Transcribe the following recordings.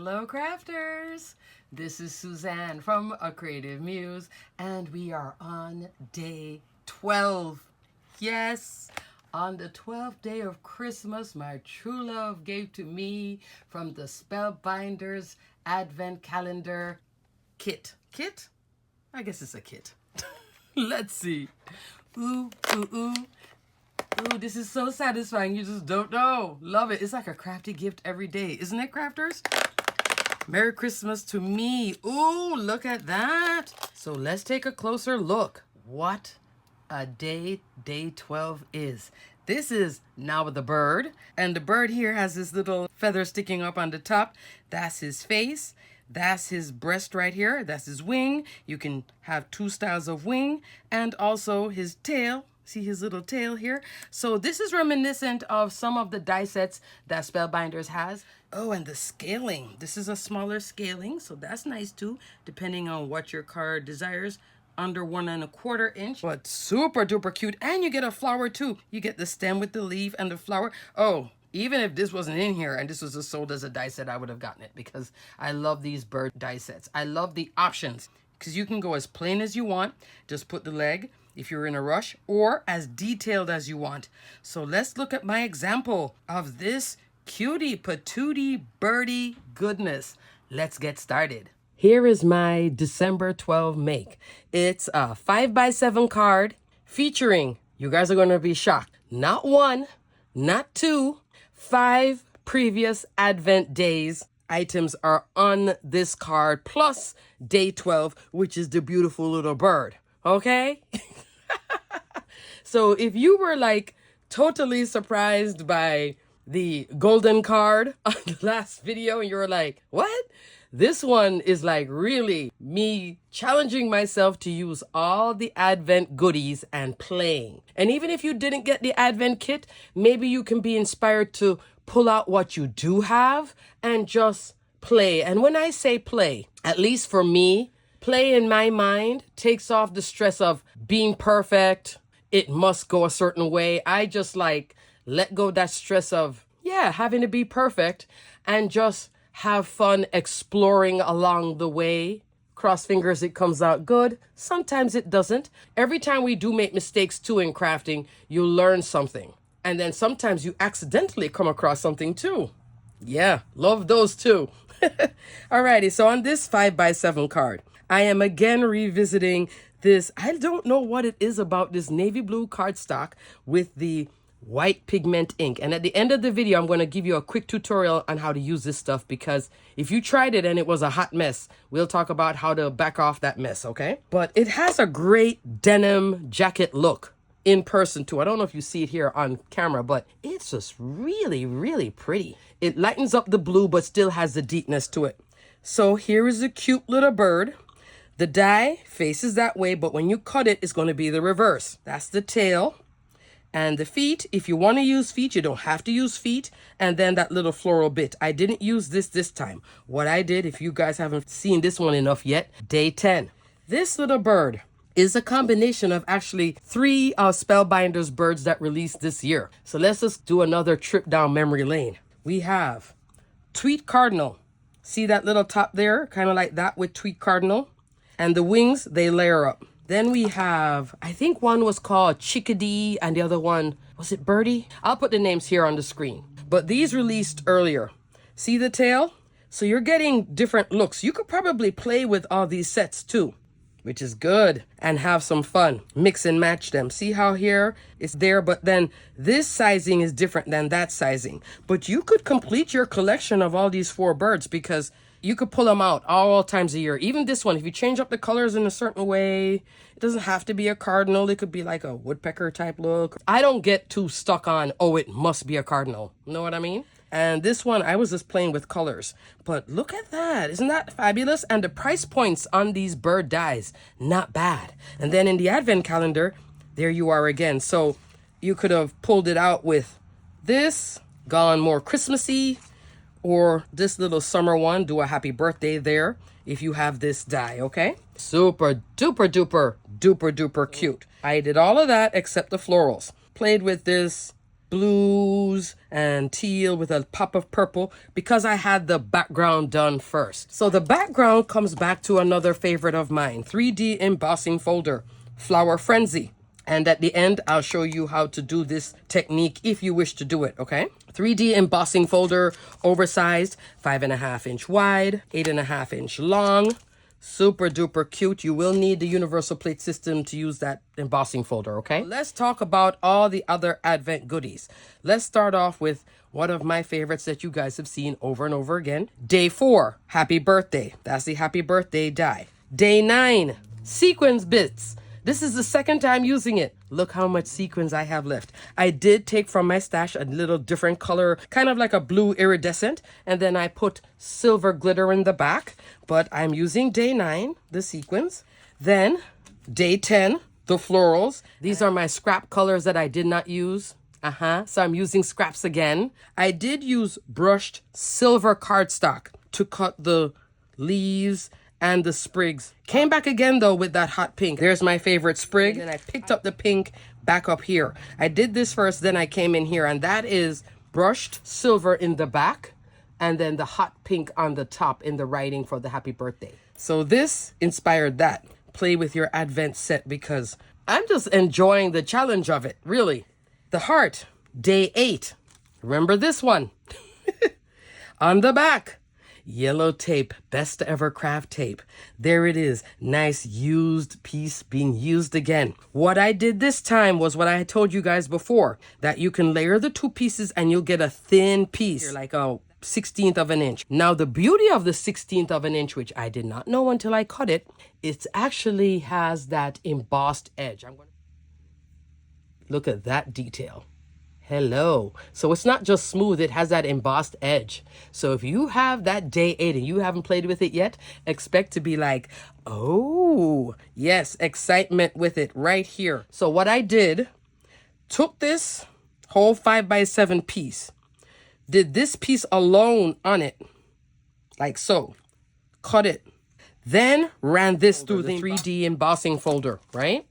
Hello crafters, this is Suzanne from A Creative Muse and we are on day 12. Yes, on the 12th day of Christmas, my true love gave to me from the Spellbinders Advent Calendar kit. Kit? I guess it's a kit. Let's see. Ooh, ooh, ooh. Ooh, this is so satisfying. You just don't know. Love it. It's like a crafty gift every day. Isn't it, crafters? Merry Christmas to me. Ooh, look at that. So let's take a closer look. What a day 12 is. This is now the bird. And the bird here has this little feather sticking up on the top. That's his face. That's his breast right here. That's his wing. You can have two styles of wing. And also his tail. See his little tail here? So this is reminiscent of some of the die sets that Spellbinders has. Oh, and the scaling. This is a smaller scaling, so that's nice too, depending on what your card desires. Under 1 1/4 inch, but super duper cute. And you get a flower too. You get the stem with the leaf and the flower. Oh, even if this wasn't in here and this was sold as a die set, I would have gotten it because I love these bird die sets. I love the options because you can go as plain as you want. Just put the leg if you're in a rush, or as detailed as you want. So let's look at my example of this cutie patootie birdie goodness. Let's get started. Here is my December 12 make. It's a 5x7 card featuring, you guys are going to be shocked, not 1, not 2, 5 previous Advent days. Items are on this card, plus day 12, which is the beautiful little bird. Okay? So if you were like totally surprised by the golden card on the last video and you were like, what? This one is like really me challenging myself to use all the Advent goodies and playing. And even if you didn't get the Advent kit, maybe you can be inspired to pull out what you do have and just play. And when I say play, at least for me, play in my mind takes off the stress of being perfect. It must go a certain way. I just like let go that stress of, having to be perfect and just have fun exploring along the way. Cross fingers it comes out good. Sometimes it doesn't. Every time we do make mistakes too in crafting, you learn something. And then sometimes you accidentally come across something too. Yeah, love those too. Alrighty, so on this 5x7 card, I am again revisiting this. I don't know what it is about this navy blue cardstock with the white pigment ink. And at the end of the video, I'm going to give you a quick tutorial on how to use this stuff, because if you tried it and it was a hot mess, we'll talk about how to back off that mess, okay? But it has a great denim jacket look in person too. I don't know if you see it here on camera, but it's just really, really pretty. It lightens up the blue, but still has the deepness to it. So here is a cute little bird. The die faces that way, but when you cut it, it's going to be the reverse. That's the tail. And the feet, if you want to use feet, you don't have to use feet. And then that little floral bit. I didn't use this time. What I did, if you guys haven't seen this one enough yet, day 10. This little bird is a combination of actually 3 Spellbinders birds that released this year. So let's just do another trip down memory lane. We have Tweet Cardinal. See that little top there? Kind of like that with Tweet Cardinal. And the wings, they layer up. Then we have, I think one was called Chickadee and the other one, was it Birdie? I'll put the names here on the screen. But these released earlier. See the tail? So you're getting different looks. You could probably play with all these sets too, which is good, and have some fun. Mix and match them. See how here it's there, but then this sizing is different than that sizing. But you could complete your collection of all these 4 birds because you could pull them out all times a year. Even this one, if you change up the colors in a certain way, it doesn't have to be a cardinal. It could be like a woodpecker type look. I don't get too stuck on, oh, it must be a cardinal. Know what I mean? And this one, I was just playing with colors. But look at that. Isn't that fabulous? And the price points on these bird dies, not bad. And then in the Advent calendar, there you are again. So you could have pulled it out with this, gone more Christmassy, or this little summer one, do a happy birthday there if you have this die, okay? Super duper duper duper duper cute. I did all of that except the florals. Played with this blues and teal with a pop of purple because I had the background done first. So the background comes back to another favorite of mine, 3D embossing folder, Flower Frenzy. And at the end, I'll show you how to do this technique if you wish to do it, okay? 3D embossing folder, oversized, 5.5 inch wide, 8.5 inch long. Super duper cute. You will need the universal plate system to use that embossing folder, okay? Let's talk about all the other Advent goodies. Let's start off with one of my favorites that you guys have seen over and over again. Day 4, happy birthday. That's the happy birthday die. Day 9, sequins bits. This is the second time using it. Look how much sequins I have left. I did take from my stash a little different color, kind of like a blue iridescent, and then I put silver glitter in the back, but I'm using day 9, the sequins. Then day 10, the florals. These are my scrap colors that I did not use. So I'm using scraps again. I did use brushed silver cardstock to cut the leaves and the sprigs. Came back again though with that hot pink. There's my favorite sprig. And I picked up the pink back up here. I did this first, then I came in here, and that is brushed silver in the back and then the hot pink on the top in the writing for the happy birthday. So this inspired that. Play with your Advent set because I'm just enjoying the challenge of it, really. The heart, day 8. Remember this one? On the back. Yellow tape, best ever craft tape. There it is. Nice used piece being used again. What I did this time was what I had told you guys before, that you can layer the 2 pieces and you'll get a thin piece, like a 1/16 of an inch. Now the beauty of the 1/16 of an inch, which I did not know until I cut it, it actually has that embossed edge. Look at that detail. Hello. So it's not just smooth, it has that embossed edge. So if you have that day 8 and you haven't played with it yet, expect to be like, oh, yes, excitement with it right here. So what I did, took this whole 5x7 piece, did this piece alone on it, like so, cut it, then ran this through the 3D embossing folder, right?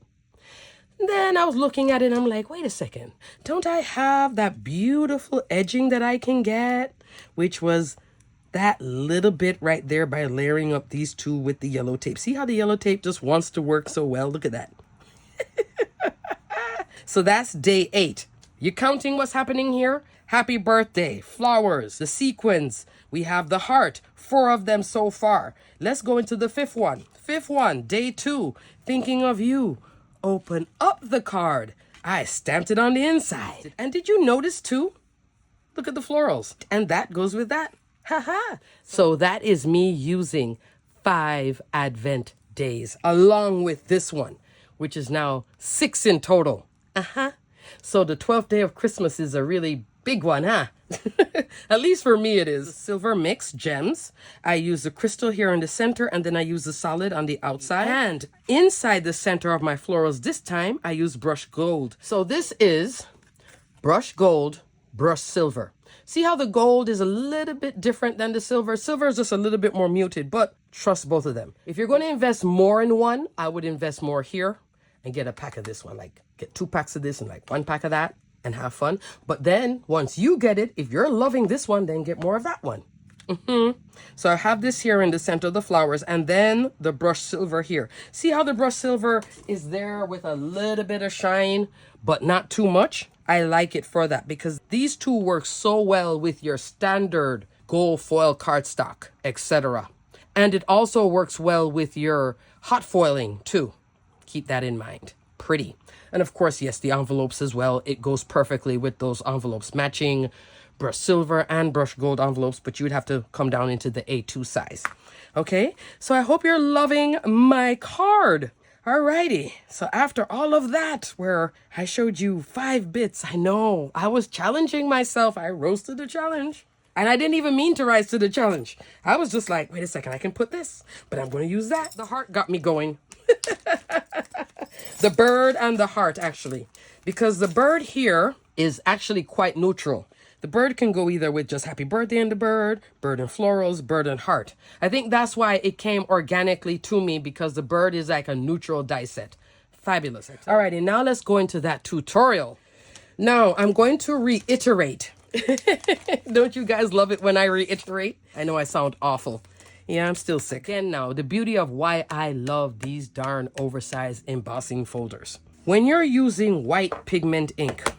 Then I was looking at it and I'm like, wait a second, don't I have that beautiful edging that I can get? Which was that little bit right there by layering up these 2 with the yellow tape. See how the yellow tape just wants to work so well? Look at that. So that's day 8. You counting what's happening here? Happy birthday, flowers, the sequins. We have the heart, 4 of them so far. Let's go into the 5th one. 5th one, day 2, thinking of you. Open up the card. I stamped it on the inside. And did you notice too? Look at the florals. And that goes with that. Haha. So that is me using 5 Advent days along with this one, which is now 6 in total. So the 12th day of Christmas is a really big one, huh? At least for me it is. Silver mix gems. I use the crystal here in the center and then I use the solid on the outside. And inside the center of my florals this time, I use brushed gold. So this is brushed gold, brushed silver. See how the gold is a little bit different than the silver? Silver is just a little bit more muted, but trust both of them. If you're going to invest more in one, I would invest more here and get a pack of this one. Like get 2 packs of this and like 1 pack of that. And have fun. But then once you get it, if you're loving this one, then get more of that one. So I have this here in the center of the flowers and then the brushed silver here. See how the brushed silver is there with a little bit of shine, but not too much? I like it for that because these 2 work so well with your standard gold foil cardstock, etc. And it also works well with your hot foiling too. Keep that in mind. Pretty. And of course, yes, the envelopes as well. It goes perfectly with those envelopes, matching brushed silver and brushed gold envelopes, but you would have to come down into the A2 size. Okay, so I hope you're loving my card. Alrighty, so after all of that, where I showed you 5 bits, I know, I was challenging myself. I rose to the challenge. And I didn't even mean to rise to the challenge. I was just like, wait a second, I can put this, but I'm going to use that. The heart got me going. The bird and the heart, actually, because the bird here is actually quite neutral. The bird can go either with just happy birthday and the bird and florals, bird and heart. I think that's why it came organically to me, because the bird is like a neutral die set. Fabulous. All right, and now let's go into that tutorial. Now, I'm going to reiterate. Don't you guys love it when I reiterate? I know I sound awful. Yeah, I'm still sick. Again now, the beauty of why I love these darn oversized embossing folders. When you're using white pigment ink,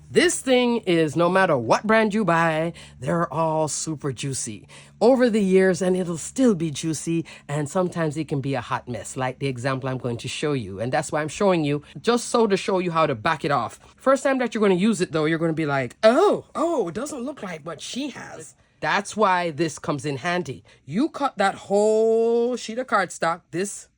this thing is, no matter what brand you buy, they're all super juicy over the years, and it'll still be juicy, and sometimes it can be a hot mess, like the example I'm going to show you. And that's why I'm showing you, just so to show you how to back it off. First time that you're going to use it though, you're going to be like, oh, it doesn't look like what she has. That's why this comes in handy. You cut that whole sheet of cardstock, this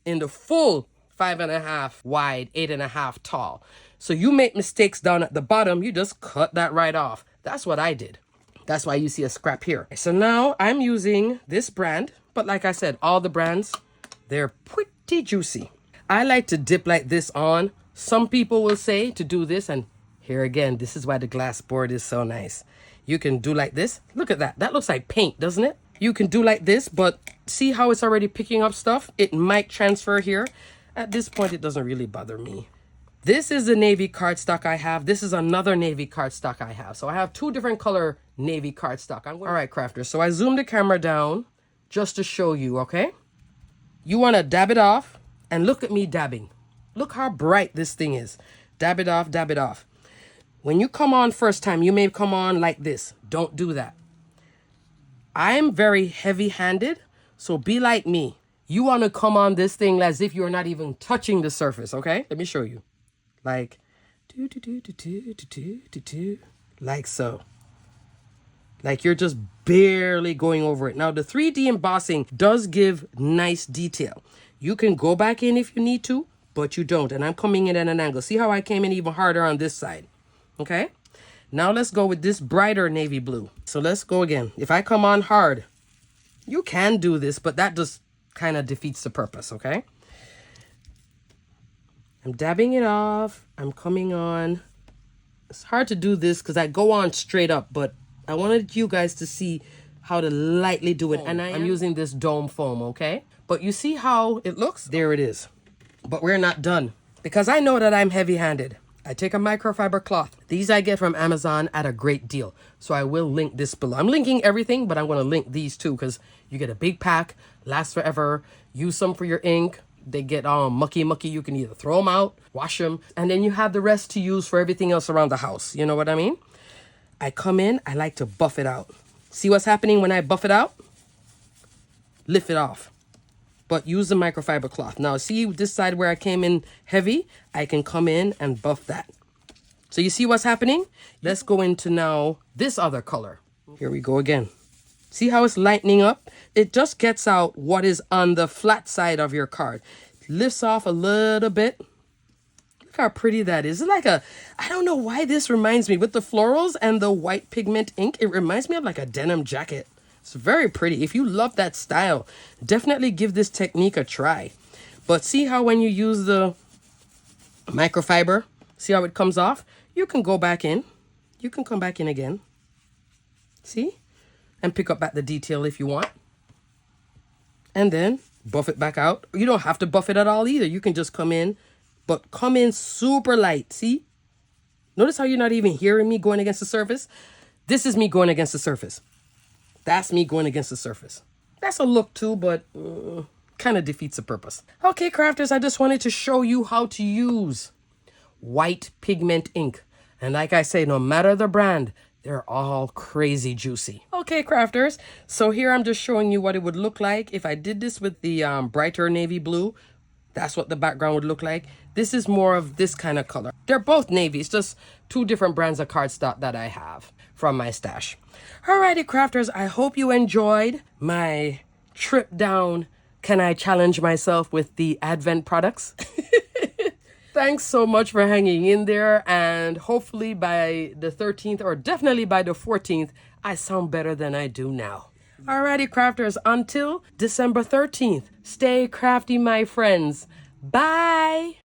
in the full 5.5 wide, 8.5 tall. So you make mistakes down at the bottom, you just cut that right off. That's what I did. That's why you see a scrap here. So now I'm using this brand, but like I said, all the brands, they're pretty juicy. I like to dip like this on. Some people will say to do this, and here again, this is why the glass board is so nice. You can do like this. Look at that. That looks like paint, doesn't it? You can do like this, but see how it's already picking up stuff? It might transfer here. At this point, it doesn't really bother me. This is the navy cardstock I have. This is another navy cardstock I have. So I have two different color navy cardstock. All right, crafters. So I zoomed the camera down just to show you, okay? You want to dab it off, and look at me dabbing. Look how bright this thing is. Dab it off, dab it off. When you come on first time, you may come on like this. Don't do that. I'm very heavy-handed, so be like me. You want to come on this thing as if you're not even touching the surface, okay? Let me show you. Like, like so. Like you're just barely going over it. Now, the 3D embossing does give nice detail. You can go back in if you need to, but you don't. And I'm coming in at an angle. See how I came in even harder on this side? Okay? Now let's go with this brighter navy blue. So let's go again. If I come on hard, you can do this, but that just kind of defeats the purpose, okay? I'm dabbing it off. I'm coming on. It's hard to do this because I go on straight up, but I wanted you guys to see how to lightly do it. And I'm using this dome foam, okay? But you see how it looks? There it is. But we're not done because I know that I'm heavy-handed. I take a microfiber cloth. These I get from Amazon at a great deal. So I will link this below. I'm linking everything, but I'm going to link these too because you get a big pack, lasts forever. Use some for your ink. They get mucky. You can either throw them out, wash them, and then you have the rest to use for everything else around the house. You know what I mean? I come in, I like to buff it out. See what's happening when I buff it out? Lift it off. But use the microfiber cloth. Now, see this side where I came in heavy? I can come in and buff that. So you see what's happening? Let's go into now this other color. Here we go again. See how it's lightening up? It just gets out what is on the flat side of your card. Lifts off a little bit. Look how pretty that is. It's like a, I don't know why this reminds me, with the florals and the white pigment ink, it reminds me of like a denim jacket. It's very pretty. If you love that style, definitely give this technique a try. But see how when you use the microfiber, see how it comes off? You can go back in. You can come back in again. See? And pick up at the detail if you want. And then buff it back out. You don't have to buff it at all either. You can just come in, but come in super light. See? Notice how you're not even hearing me going against the surface? This is me going against the surface. That's me going against the surface. That's a look too, but kind of defeats the purpose. Okay, crafters, I just wanted to show you how to use white pigment ink. And like I say, no matter the brand, they're all crazy juicy. Okay, crafters, so here I'm just showing you what it would look like if I did this with the brighter navy blue. That's what the background would look like. This is more of this kind of color. They're both navy. It's just two different brands of cardstock that I have from my stash. Alrighty, crafters, I hope you enjoyed my trip down Can I Challenge Myself with the Advent products? Thanks so much for hanging in there, and hopefully by the 13th, or definitely by the 14th, I sound better than I do now. Alrighty, crafters, until December 13th, stay crafty, my friends. Bye!